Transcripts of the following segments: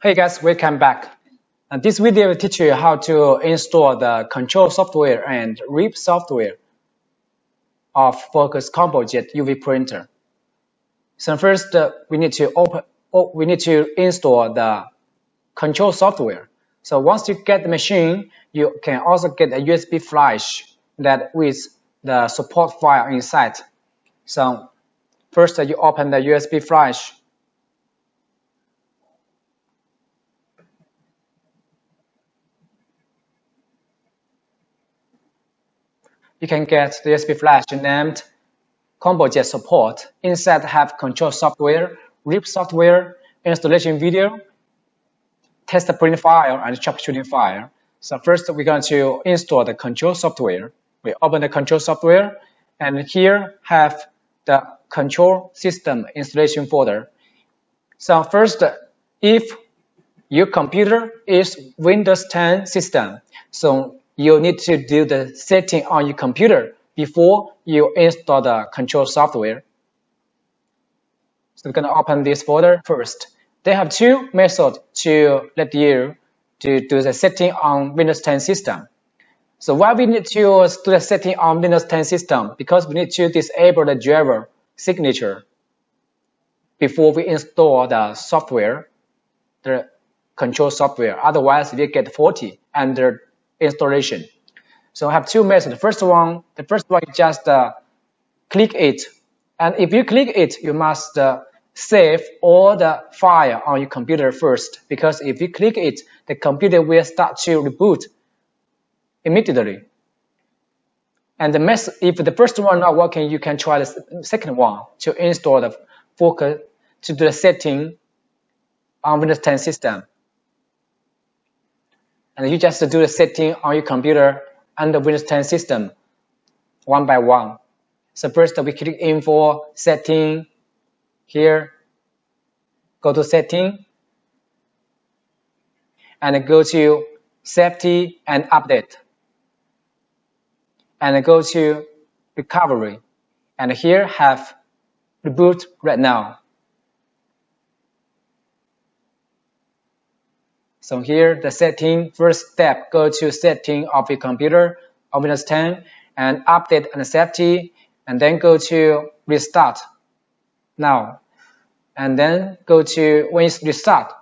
Hey guys, welcome back. This video will teach you how to install the control software and RIP software of Focus Composite UV printer. So first, we need to install the control software. So once you get the machine, you can also get a USB flash that with the support file inside. So first, you open the USB flash. You can get the USB flash named Composite support. Inside have control software, RIP software, installation video, test print file, and troubleshooting file. So first we're going to install the control software. We open the control software, and here have the control system installation folder. So first, if your computer is Windows 10 system, so you need to do the setting on your computer before you install the control software. So we're going to open this folder first. They have two methods to let you to do the setting on Windows 10 system. So why we need to do the setting on Windows 10 system? Because we need to disable the driver signature before we install the software, the control software. Otherwise, we get faulty under installation. So I have two methods. The first one is just click it, and if you click it, you must save all the file on your computer first, because if you click it, the computer will start to reboot immediately. And if the first one not working, you can try the second one to install the Focus to do the setting on Windows 10 system. And you just do the setting on your computer under Windows 10 system one by one. So first we click Info, Setting, here, go to Setting, and go to Safety and Update, and go to Recovery, and here have Reboot right now. So here the setting, first step, go to setting of your computer on Windows 10 and update and safety, and then go to restart now, and then go to when you restart,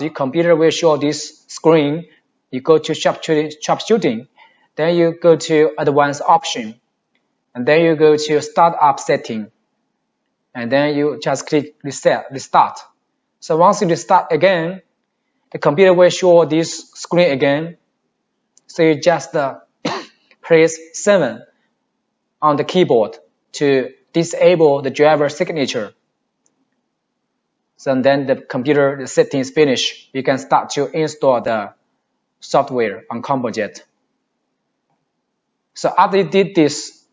your computer will show this screen. You go to troubleshooting, then you go to advanced option, and then you go to startup setting, and then you just click restart. So once you restart again, the computer will show this screen again. So you just press 7 on the keyboard to disable the driver signature. So then the computer, the settings finished. You can start to install the software on Composite. So after you did this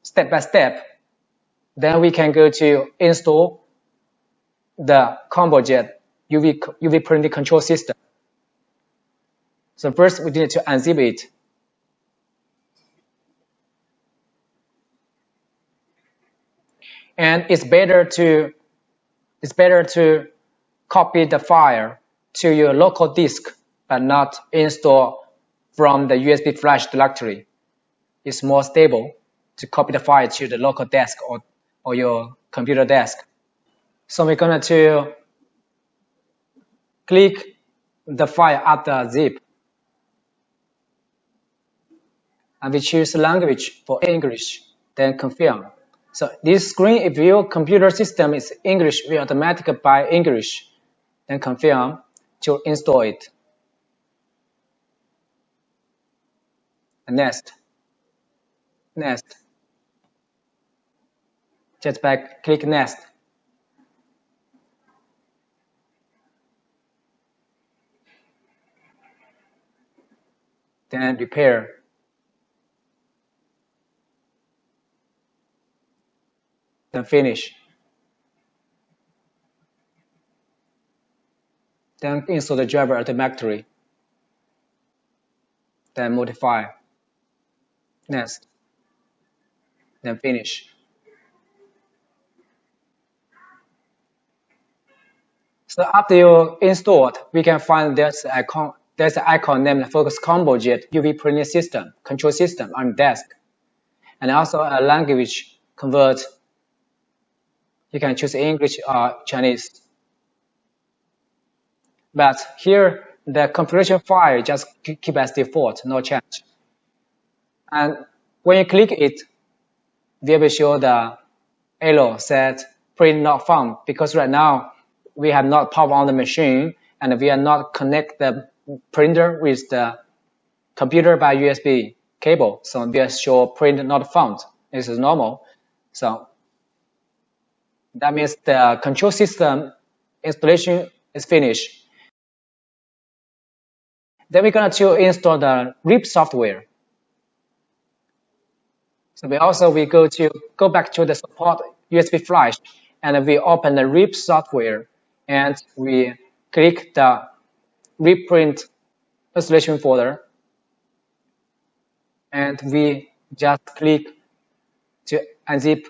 step by step, then we can go to install the Composite UV printing control system. So first we need to unzip it. And it's better to copy the file to your local disk, but not install from the USB flash directory. It's more stable to copy the file to the local disk or your computer desk. So we're going to click the file at the zip, and we choose language for English, then confirm. So this screen, if your computer system is English, will automatically buy English, then confirm to install it. And next, just back, click next. Then repair. Then finish. Then install the driver automatically. Then modify. Next. Then finish. So after you installed, we can find there's an icon named Focus ComboJet UV printing system, control system on desk. And also a language convert. You can choose English or Chinese. But here, the configuration file just keep as default, no change. And when you click it, they will show the arrow said print not found, because right now we have not power on the machine and we are not connect the printer with the computer by USB cable. So we show print not found. This is normal. So that means the control system installation is finished. Then we're going to install the RIP software. So we go back to the support USB flash and we open the RIP software and we click the reprint installation folder and we just click to unzip.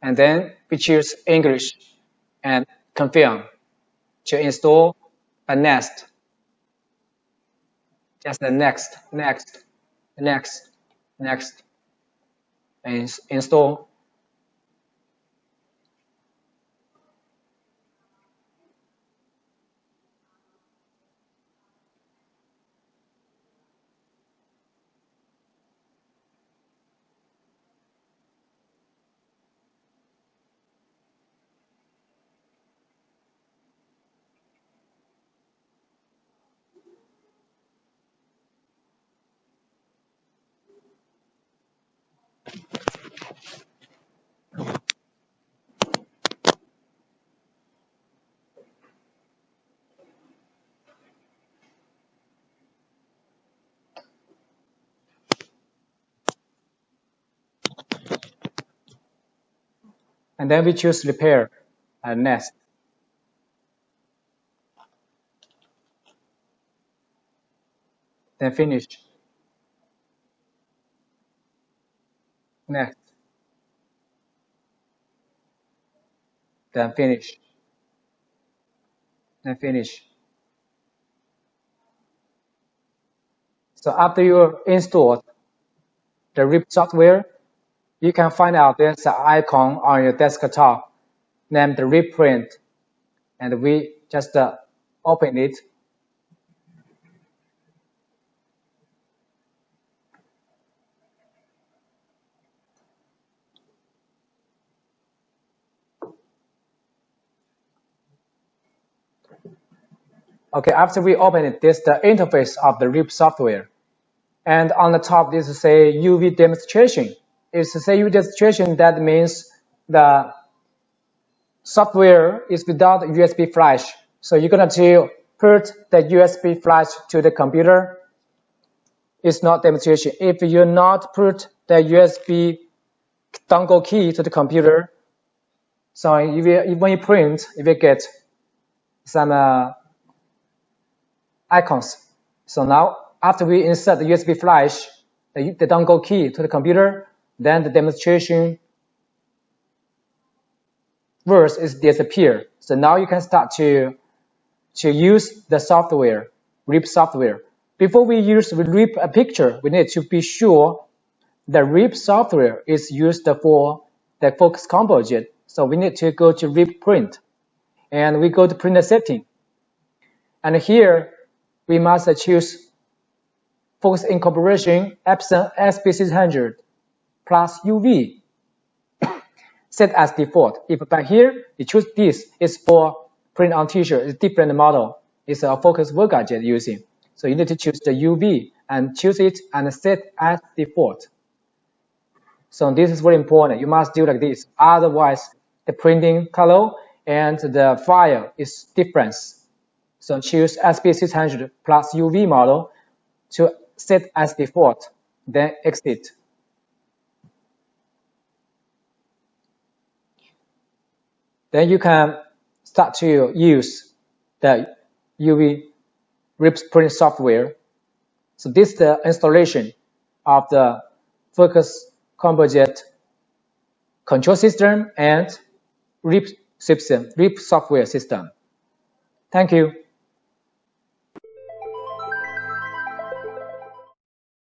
And then we choose English and confirm to install a next. Just the next, and install. And then we choose repair and next. Then finish. Next. Then finish. Then finish. So after you installed the RIP software, you can find out there's an icon on your desktop named reprint, and we just open it. Okay, after we open it, this is the interface of the RIP software. And on the top, this is say UV demonstration. If it's say UV demonstration, that means the software is without USB flash. So you're going to put the USB flash to the computer. It's not demonstration. If you not put the USB dongle key to the computer, so when you print, you will get some icons. So now, after we insert the USB flash, the dongle key to the computer, then the demonstration verse is disappear. So now you can start to use the software, RIP software. Before we RIP a picture, we need to be sure the RIP software is used for the Focus ComboJet. So we need to go to RIP print, and we go to printer setting. And here we must choose Focus Incorporation Epson SP600 plus UV set as default. If by here you choose this, it's for print on t-shirt, it's different model. It's a Focus VolgaJet using. So you need to choose the UV and choose it and set as default. So this is very important. You must do like this. Otherwise, the printing color and the file is different. So choose SP600 plus UV model to set as default, then exit. Then you can start to use the UV RIP print software. So this is the installation of the Focus Composite control system and RIP software system. Thank you.